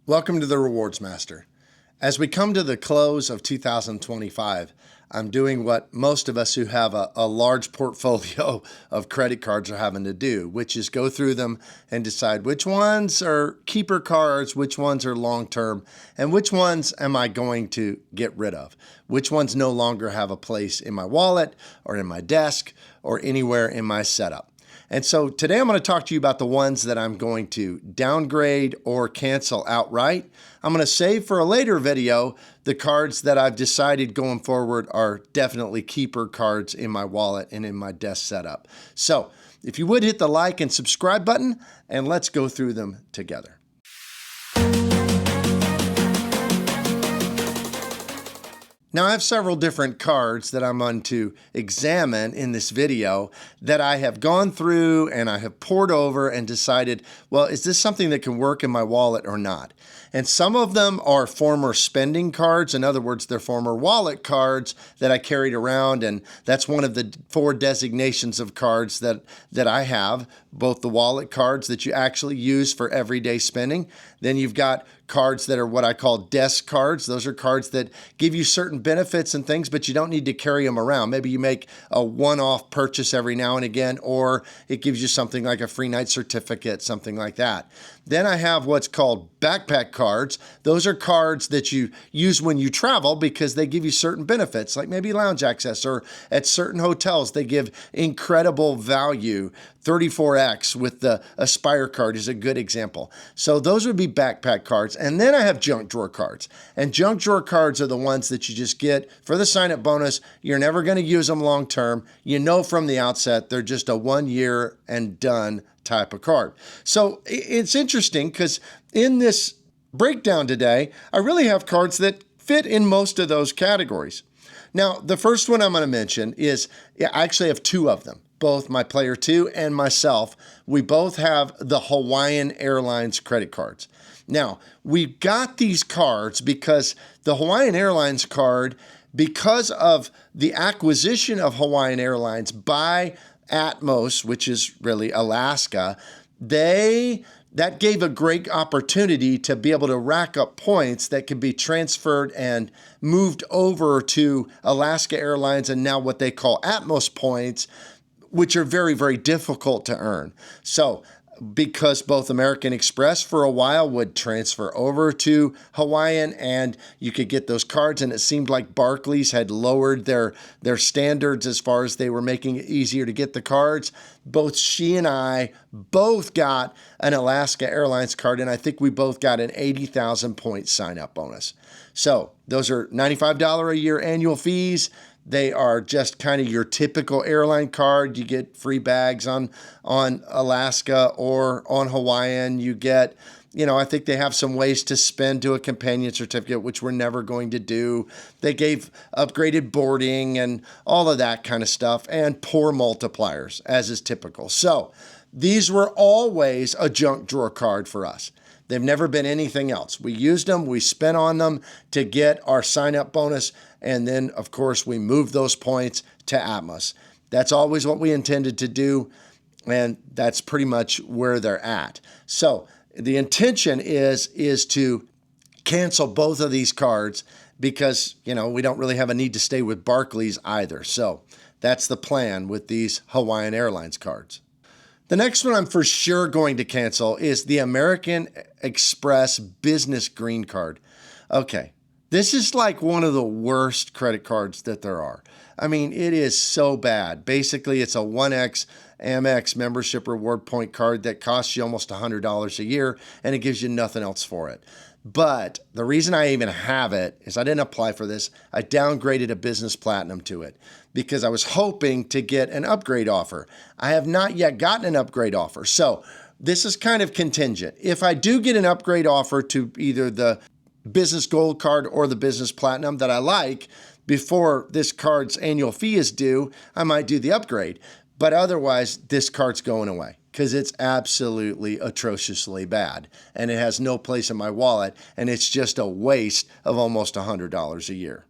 Welcome to the Rewards Master. As we come to the close of 2025, I'm doing what most of us who have a large portfolio of credit cards are having to do, which is go through them and decide which ones are keeper cards, which ones are long-term, and which ones am I going to get rid of? Which ones no longer have a place in my wallet or in my desk or anywhere in my setup. And so today I'm going to talk to you about the ones that I'm going to downgrade or cancel outright. I'm going to save for a later video the cards that I've decided going forward are definitely keeper cards in my wallet and in my desk setup. So if you would hit the like and subscribe button, and let's go through them together. Now, I have several different cards that I'm going to examine in this video that I have gone through and I have poured over and decided, well, is this something that can work in my wallet or not? And some of them are former spending cards. In other words, they're former wallet cards that I carried around. And that's one of the 4 designations of cards that I have, both the wallet cards that you actually use for everyday spending. Then you've got cards that are what I call desk cards. Those are cards that give you certain benefits and things, but you don't need to carry them around. Maybe you make a one-off purchase every now and again, or it gives you something like a free night certificate, something like that. Then I have what's called backpack cards. Those are cards that you use when you travel because they give you certain benefits, like maybe lounge access, or at certain hotels, they give incredible value. 34X with the Aspire card is a good example. So those would be backpack cards. And then I have junk drawer cards. And junk drawer cards are the ones that you just get for the sign-up bonus. You're never going to use them long term. You know from the outset they're just a 1 year and done type of card. So it's interesting because in this breakdown today, I really have cards that fit in most of those categories. Now, the first one I'm going to mention is, I actually have 2 of them. Both my player 2 and myself, we both have the Hawaiian Airlines credit cards. Now, we got these cards because the Hawaiian Airlines card, because of the acquisition of Hawaiian Airlines by Atmos, which is really Alaska, that gave a great opportunity to be able to rack up points that could be transferred and moved over to Alaska Airlines and now what they call Atmos points, which are very, very difficult to earn. So because both American Express for a while would transfer over to Hawaiian and you could get those cards, and it seemed like Barclays had lowered their standards as far as they were making it easier to get the cards. Both she and I both got an Alaska Airlines card, and I think we both got an 80,000 point sign-up bonus. So those are $95 a year annual fees. They are just kind of your typical airline card. You get free bags on Alaska or on Hawaiian. You get, I think they have some ways to spend to a companion certificate, which we're never going to do. They gave upgraded boarding and all of that kind of stuff, and poor multipliers, as is typical. So these were always a junk drawer card for us. They've never been anything else. We used them, we spent on them to get our sign-up bonus, and then, of course, we moved those points to Atmos. That's always what we intended to do, and that's pretty much where they're at. So the intention is to cancel both of these cards because, we don't really have a need to stay with Barclays either. So that's the plan with these Hawaiian Airlines cards. The next one I'm for sure going to cancel is the American Express Business Green Card. Okay, this is like one of the worst credit cards that there are. I mean, it is so bad. Basically, it's a 1X Amex membership reward point card that costs you almost $100 a year, and it gives you nothing else for it. But the reason I even have it is I didn't apply for this. I downgraded a business platinum to it because I was hoping to get an upgrade offer. I have not yet gotten an upgrade offer. So this is kind of contingent. If I do get an upgrade offer to either the business gold card or the business platinum that I like before this card's annual fee is due, I might do the upgrade. But otherwise, this card's going away because it's absolutely atrociously bad and it has no place in my wallet, and it's just a waste of almost $100 a year.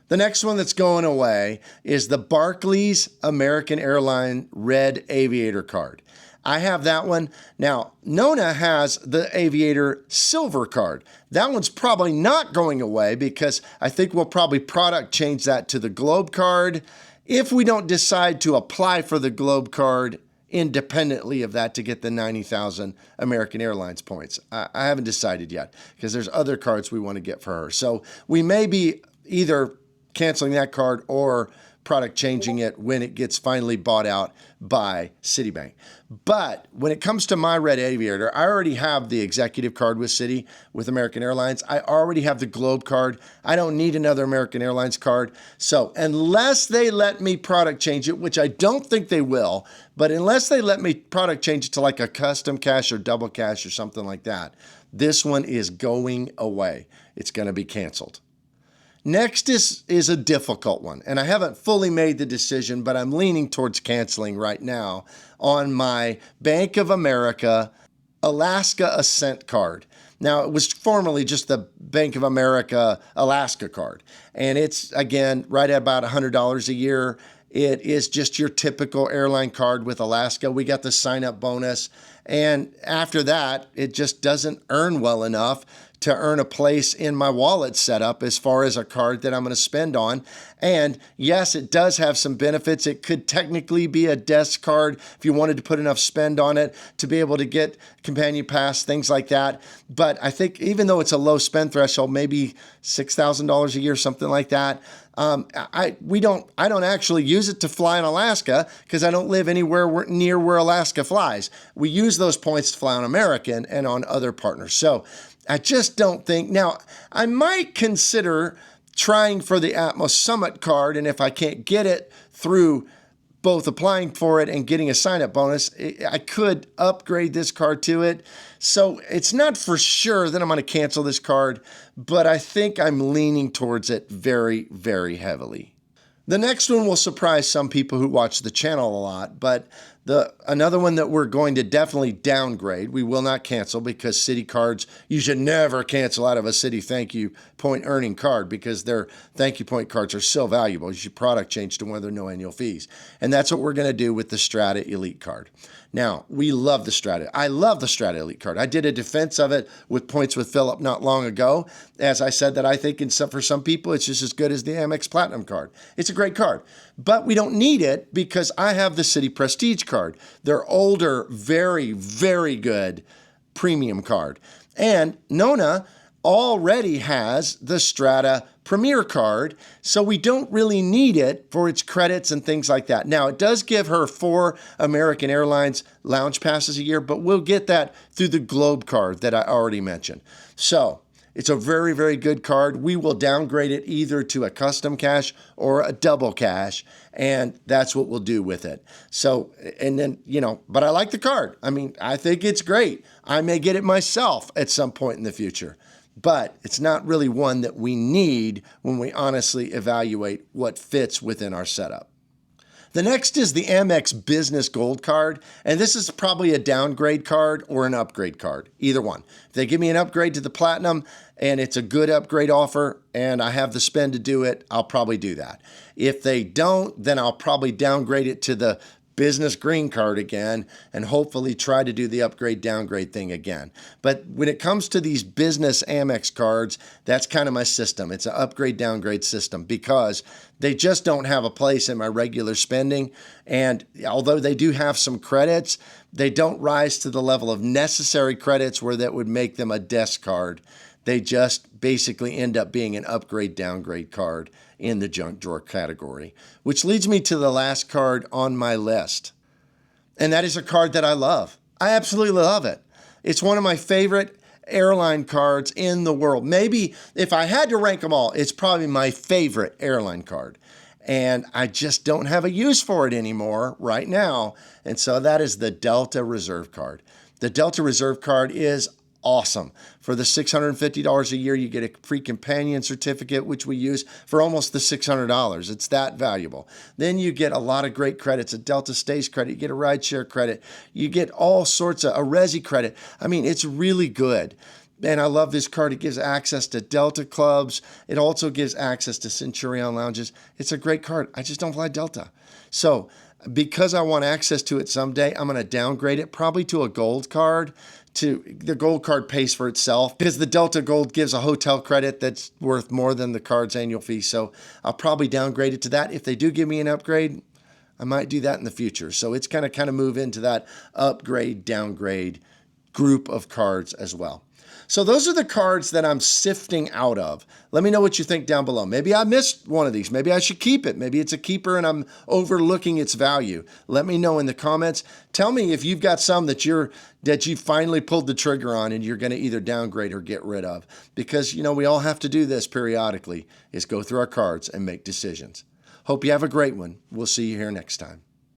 The next one that's going away is the Barclays American Airline Red Aviator card. I have that one. Now, Nona has the Aviator Silver card. That one's probably not going away because I think we'll probably product change that to the Globe card if we don't decide to apply for the Globe card independently of that to get the 90,000 American Airlines points. I haven't decided yet because there's other cards we want to get for her. So we may be either canceling that card or product changing it when it gets finally bought out by Citibank. But when it comes to my Red Aviator, I already have the executive card with Citi, with American Airlines. I already have the Globe card. I don't need another American Airlines card. So unless they let me product change it, which I don't think they will, but unless they let me product change it to like a custom cash or double cash or something like that, this one is going away. It's going to be canceled. Next is a difficult one, and I haven't fully made the decision, but I'm leaning towards canceling right now on my Bank of America Alaska Ascent card. Now, it was formerly just the Bank of America Alaska card, and it's, again, right at about $100 a year. It is just your typical airline card with Alaska. We got the sign-up bonus, and after that, it just doesn't earn well enough to earn a place in my wallet setup as far as a card that I'm going to spend on. And yes, it does have some benefits. It could technically be a desk card if you wanted to put enough spend on it to be able to get companion pass, things like that. But I think even though it's a low spend threshold, maybe $6,000 a year, something like that, I don't actually use it to fly in Alaska because I don't live anywhere near where Alaska flies. We use those points to fly on American and on other partners. So I just don't think. Now, I might consider trying for the Atmos Summit card, and if I can't get it through both applying for it and getting a sign-up bonus, I could upgrade this card to it. So it's not for sure that I'm going to cancel this card, but I think I'm leaning towards it very, very heavily. The next one will surprise some people who watch the channel a lot, but another one that we're going to definitely downgrade, we will not cancel because Citi cards, you should never cancel out of a Citi thank you point earning card because their thank you point cards are so valuable. You should product change to one of their no annual fees. And that's what we're going to do with the Strata Elite card. Now, we love the Strata. I love the Strata Elite card. I did a defense of it with Points with Philip not long ago. As I said, that I think for some people, it's just as good as the Amex Platinum card. It's a great card, but we don't need it because I have the Citi Prestige card. Their older, very, very good premium card. And Nona already has the Strata Premier card, so we don't really need it for its credits and things like that. Now, it does give her 4 American Airlines lounge passes a year, but we'll get that through the Globe card that I already mentioned. So it's a very, very good card. We will downgrade it either to a custom cash or a double cash, and that's what we'll do with it. So, and then, but I like the card. I mean, I think it's great. I may get it myself at some point in the future, but it's not really one that we need when we honestly evaluate what fits within our setup. The next is the Amex Business Gold card, and this is probably a downgrade card or an upgrade card, either one. If they give me an upgrade to the Platinum and it's a good upgrade offer and I have the spend to do it, I'll probably do that. If they don't, then I'll probably downgrade it to the Business Green card again and hopefully try to do the upgrade downgrade thing again. But when it comes to these business Amex cards, that's kind of my system. It's an upgrade downgrade system because they just don't have a place in my regular spending. And although they do have some credits, they don't rise to the level of necessary credits where that would make them a desk card. They just basically end up being an upgrade downgrade card in the junk drawer category, which leads me to the last card on my list. And that is a card that I love. I absolutely love it. It's one of my favorite airline cards in the world. Maybe if I had to rank them all, it's probably my favorite airline card. And I just don't have a use for it anymore right now. And so that is the Delta Reserve card. The Delta Reserve card is awesome. For the $650 a year, you get a free companion certificate, which we use for almost the $600. It's that valuable. Then you get a lot of great credits, a Delta Stays credit, you get a rideshare credit, you get all sorts of a Resi credit. I mean, it's really good. And I love this card. It gives access to Delta clubs. It also gives access to Centurion lounges. It's a great card. I just don't fly Delta. So Because I want access to it someday, I'm going to downgrade it probably to a gold card. The gold card pays for itself because the Delta Gold gives a hotel credit that's worth more than the card's annual fee. So I'll probably downgrade it to that. If they do give me an upgrade, I might do that in the future. So it's going to kind of move into that upgrade, downgrade group of cards as well. So those are the cards that I'm sifting out of. Let me know what you think down below. Maybe I missed one of these. Maybe I should keep it. Maybe it's a keeper and I'm overlooking its value. Let me know in the comments. Tell me if you've got some that you finally pulled the trigger on and you're going to either downgrade or get rid of. Because, we all have to do this periodically, is go through our cards and make decisions. Hope you have a great one. We'll see you here next time.